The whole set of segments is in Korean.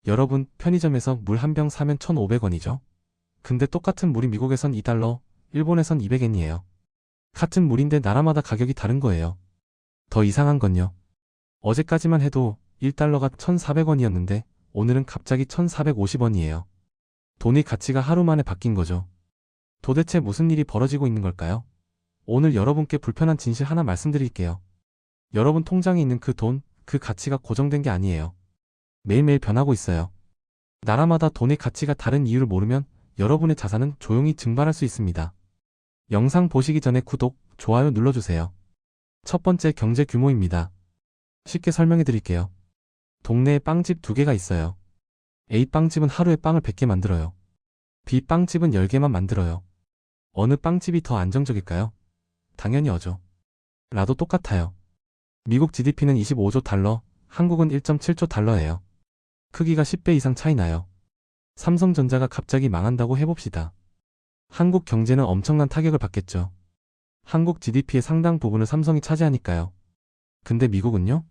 여러분, 편의점에서 물 한 병 사면 1,500원이죠? 근데 똑같은 물이 미국에선 2달러, 일본에선 200엔이에요. 같은 물인데 나라마다 가격이 다른 거예요. 더 이상한 건요. 어제까지만 해도 1달러가 1,400원이었는데 오늘은 갑자기 1,450원이에요. 돈의 가치가 하루 만에 바뀐 거죠. 도대체 무슨 일이 벌어지고 있는 걸까요? 오늘 여러분께 불편한 진실 하나 말씀드릴게요. 여러분 통장에 있는 그 돈, 그 가치가 고정된 게 아니에요. 매일매일 변하고 있어요. 나라마다 돈의 가치가 다른 이유를 모르면 여러분의 자산은 조용히 증발할 수 있습니다. 영상 보시기 전에 구독, 좋아요 눌러주세요. 첫 번째 경제 규모입니다. 쉽게 설명해 드릴게요. 동네에 빵집 2개가 있어요. A 빵집은 하루에 빵을 100개 만들어요. B 빵집은 10개만 만들어요. 어느 빵집이 더 안정적일까요? 당연히 어죠. 라도 똑같아요. 미국 GDP는 25조 달러, 한국은 1.7조 달러예요. 크기가 10배 이상 차이 나요. 삼성전자가 갑자기 망한다고 해봅시다. 한국 경제는 엄청난 타격을 받겠죠. 한국 GDP의 상당 부분을 삼성이 차지하니까요. 근데 미국은요?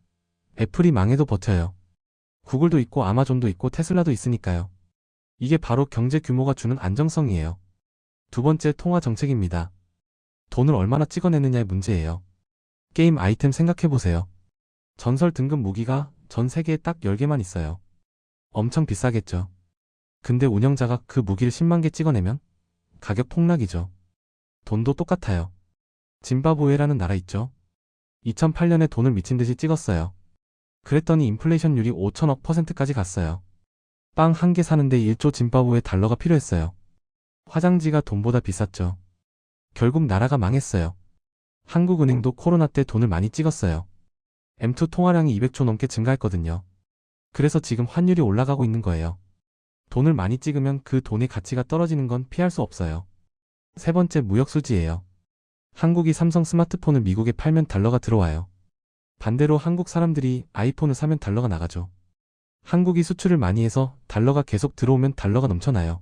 애플이 망해도 버텨요. 구글도 있고 아마존도 있고 테슬라도 있으니까요. 이게 바로 경제 규모가 주는 안정성이에요. 두 번째 통화 정책입니다. 돈을 얼마나 찍어내느냐의 문제예요. 게임 아이템 생각해보세요. 전설 등급 무기가 전 세계에 딱 10개만 있어요. 엄청 비싸겠죠. 근데 운영자가 그 무기를 10만 개 찍어내면 가격 폭락이죠. 돈도 똑같아요. 짐바브웨라는 나라 있죠. 2008년에 돈을 미친 듯이 찍었어요. 그랬더니 인플레이션율이 5천억 %까지 갔어요. 빵 한 개 사는데 1조 짐바브웨 달러가 필요했어요. 화장지가 돈보다 비쌌죠. 결국 나라가 망했어요. 한국은행도 코로나 때 돈을 많이 찍었어요. M2 통화량이 200조 넘게 증가했거든요. 그래서 지금 환율이 올라가고 있는 거예요. 돈을 많이 찍으면 그 돈의 가치가 떨어지는 건 피할 수 없어요. 세 번째 무역수지예요. 한국이 삼성 스마트폰을 미국에 팔면 달러가 들어와요. 반대로 한국 사람들이 아이폰을 사면 달러가 나가죠. 한국이 수출을 많이 해서 달러가 계속 들어오면 달러가 넘쳐나요.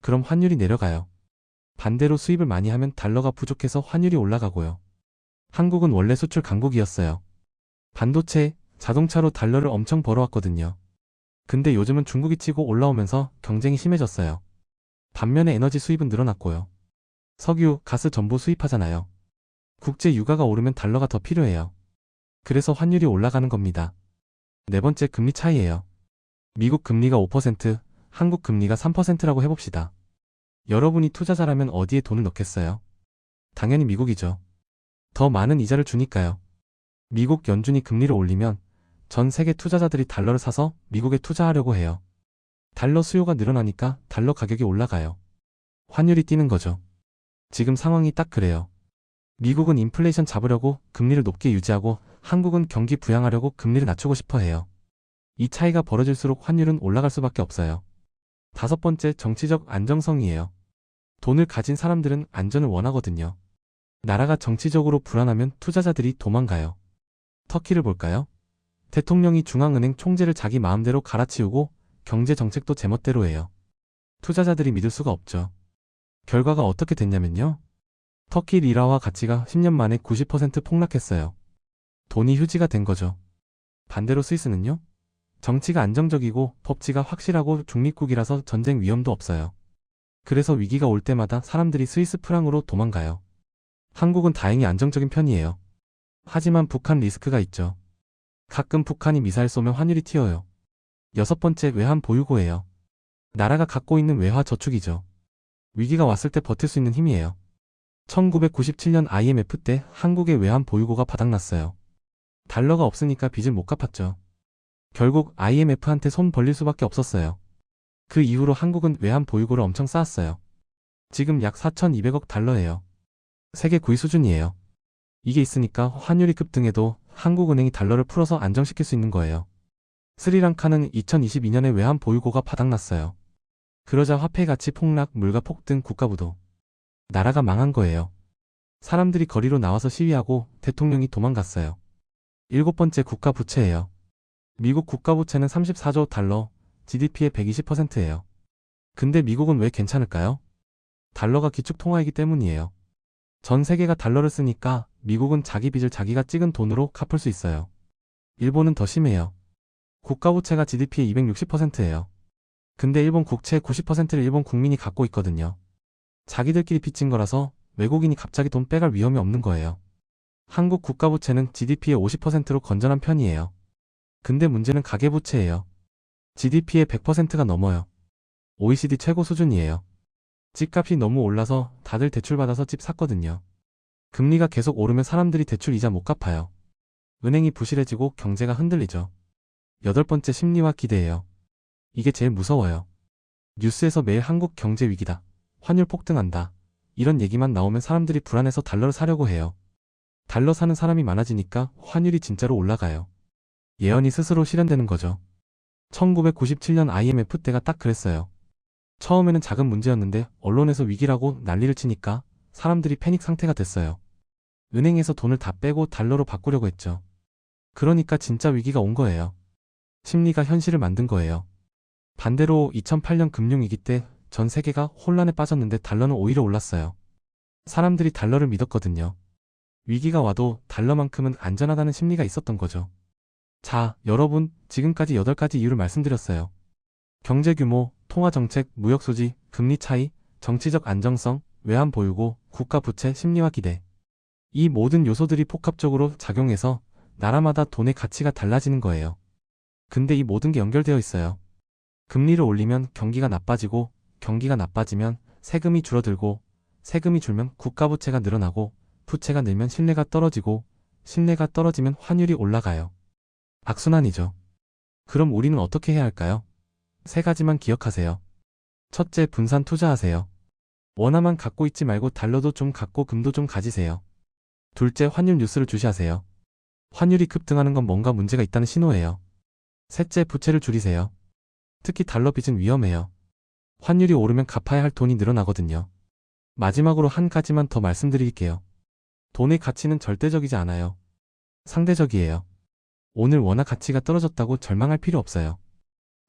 그럼 환율이 내려가요. 반대로 수입을 많이 하면 달러가 부족해서 환율이 올라가고요. 한국은 원래 수출 강국이었어요. 반도체, 자동차로 달러를 엄청 벌어왔거든요. 근데 요즘은 중국이 치고 올라오면서 경쟁이 심해졌어요. 반면에 에너지 수입은 늘어났고요. 석유, 가스 전부 수입하잖아요. 국제 유가가 오르면 달러가 더 필요해요. 그래서 환율이 올라가는 겁니다. 네 번째 금리 차이예요. 미국 금리가 5%, 한국 금리가 3%라고 해봅시다. 여러분이 투자자라면 어디에 돈을 넣겠어요? 당연히 미국이죠. 더 많은 이자를 주니까요. 미국 연준이 금리를 올리면 전 세계 투자자들이 달러를 사서 미국에 투자하려고 해요. 달러 수요가 늘어나니까 달러 가격이 올라가요. 환율이 뛰는 거죠. 지금 상황이 딱 그래요. 미국은 인플레이션 잡으려고 금리를 높게 유지하고 한국은 경기 부양하려고 금리를 낮추고 싶어 해요. 이 차이가 벌어질수록 환율은 올라갈 수밖에 없어요. 다섯 번째 정치적 안정성이에요. 돈을 가진 사람들은 안전을 원하거든요. 나라가 정치적으로 불안하면 투자자들이 도망가요. 터키를 볼까요? 대통령이 중앙은행 총재를 자기 마음대로 갈아치우고 경제 정책도 제멋대로 해요. 투자자들이 믿을 수가 없죠. 결과가 어떻게 됐냐면요. 터키 리라화 가치가 10년 만에 90% 폭락했어요. 돈이 휴지가 된 거죠. 반대로 스위스는요? 정치가 안정적이고 법치가 확실하고 중립국이라서 전쟁 위험도 없어요. 그래서 위기가 올 때마다 사람들이 스위스 프랑으로 도망가요. 한국은 다행히 안정적인 편이에요. 하지만 북한 리스크가 있죠. 가끔 북한이 미사일 쏘면 환율이 튀어요. 여섯 번째 외환 보유고예요. 나라가 갖고 있는 외화 저축이죠. 위기가 왔을 때 버틸 수 있는 힘이에요. 1997년 IMF 때 한국의 외환 보유고가 바닥났어요. 달러가 없으니까 빚을 못 갚았죠. 결국 IMF한테 손 벌릴 수밖에 없었어요. 그 이후로 한국은 외환 보유고를 엄청 쌓았어요. 지금 약 4,200억 달러예요. 세계 9위 수준이에요. 이게 있으니까 환율이 급등해도 한국은행이 달러를 풀어서 안정시킬 수 있는 거예요. 스리랑카는 2022년에 외환 보유고가 바닥났어요. 그러자 화폐 가치 폭락, 물가 폭등, 국가 부도. 나라가 망한 거예요. 사람들이 거리로 나와서 시위하고 대통령이 도망갔어요. 일곱 번째 국가 부채예요. 미국 국가 부채는 34조 달러, GDP의 120%예요. 근데 미국은 왜 괜찮을까요? 달러가 기축 통화이기 때문이에요. 전 세계가 달러를 쓰니까 미국은 자기 빚을 자기가 찍은 돈으로 갚을 수 있어요. 일본은 더 심해요. 국가부채가 GDP의 260%예요. 근데 일본 국채 90%를 일본 국민이 갖고 있거든요. 자기들끼리 빚진 거라서 외국인이 갑자기 돈 빼갈 위험이 없는 거예요. 한국 국가부채는 GDP의 50%로 건전한 편이에요. 근데 문제는 가계부채예요. GDP의 100%가 넘어요. OECD 최고 수준이에요. 집값이 너무 올라서 다들 대출받아서 집 샀거든요. 금리가 계속 오르면 사람들이 대출 이자 못 갚아요. 은행이 부실해지고 경제가 흔들리죠. 8번째 심리와 기대예요. 이게 제일 무서워요. 뉴스에서 매일 한국 경제 위기다, 환율 폭등한다, 이런 얘기만 나오면 사람들이 불안해서 달러를 사려고 해요. 달러 사는 사람이 많아지니까 환율이 진짜로 올라가요. 예언이 스스로 실현되는 거죠. 1997년 IMF 때가 딱 그랬어요. 처음에는 작은 문제였는데 언론에서 위기라고 난리를 치니까 사람들이 패닉 상태가 됐어요. 은행에서 돈을 다 빼고 달러로 바꾸려고 했죠. 그러니까 진짜 위기가 온 거예요. 심리가 현실을 만든 거예요. 반대로 2008년 금융위기 때 전 세계가 혼란에 빠졌는데 달러는 오히려 올랐어요. 사람들이 달러를 믿었거든요. 위기가 와도 달러만큼은 안전하다는 심리가 있었던 거죠. 자, 여러분, 지금까지 8가지 이유를 말씀드렸어요. 경제 규모, 통화 정책, 무역 수지, 금리 차이, 정치적 안정성, 외환 보유고, 국가 부채, 심리와 기대. 이 모든 요소들이 복합적으로 작용해서 나라마다 돈의 가치가 달라지는 거예요. 근데 이 모든 게 연결되어 있어요. 금리를 올리면 경기가 나빠지고, 경기가 나빠지면 세금이 줄어들고, 세금이 줄면 국가 부채가 늘어나고, 부채가 늘면 신뢰가 떨어지고, 신뢰가 떨어지면 환율이 올라가요. 악순환이죠. 그럼 우리는 어떻게 해야 할까요? 3가지만 기억하세요. 첫째, 분산 투자하세요. 원화만 갖고 있지 말고 달러도 좀 갖고 금도 좀 가지세요. 둘째, 환율 뉴스를 주시하세요. 환율이 급등하는 건 뭔가 문제가 있다는 신호예요. 셋째, 부채를 줄이세요. 특히 달러 빚은 위험해요. 환율이 오르면 갚아야 할 돈이 늘어나거든요. 마지막으로 한 가지만 더 말씀드릴게요. 돈의 가치는 절대적이지 않아요. 상대적이에요. 오늘 원화 가치가 떨어졌다고 절망할 필요 없어요.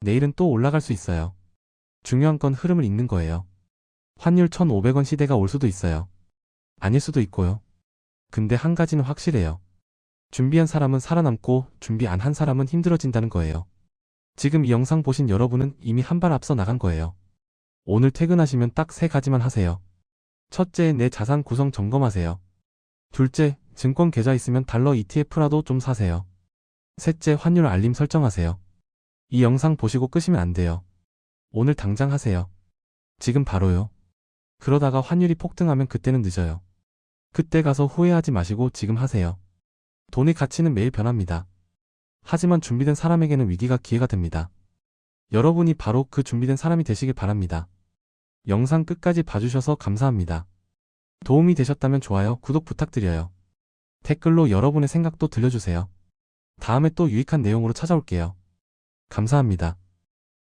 내일은 또 올라갈 수 있어요. 중요한 건 흐름을 읽는 거예요. 환율 1,500원 시대가 올 수도 있어요. 아닐 수도 있고요. 근데 한 가지는 확실해요. 준비한 사람은 살아남고 준비 안 한 사람은 힘들어진다는 거예요. 지금 이 영상 보신 여러분은 이미 한 발 앞서 나간 거예요. 오늘 퇴근하시면 딱 3가지만 하세요. 첫째, 내 자산 구성 점검하세요. 둘째, 증권 계좌 있으면 달러 ETF라도 좀 사세요. 셋째, 환율 알림 설정하세요. 이 영상 보시고 끄시면 안 돼요. 오늘 당장 하세요. 지금 바로요. 그러다가 환율이 폭등하면 그때는 늦어요. 그때 가서 후회하지 마시고 지금 하세요. 돈의 가치는 매일 변합니다. 하지만 준비된 사람에게는 위기가 기회가 됩니다. 여러분이 바로 그 준비된 사람이 되시길 바랍니다. 영상 끝까지 봐주셔서 감사합니다. 도움이 되셨다면 좋아요, 구독 부탁드려요. 댓글로 여러분의 생각도 들려주세요. 다음에 또 유익한 내용으로 찾아올게요. 감사합니다.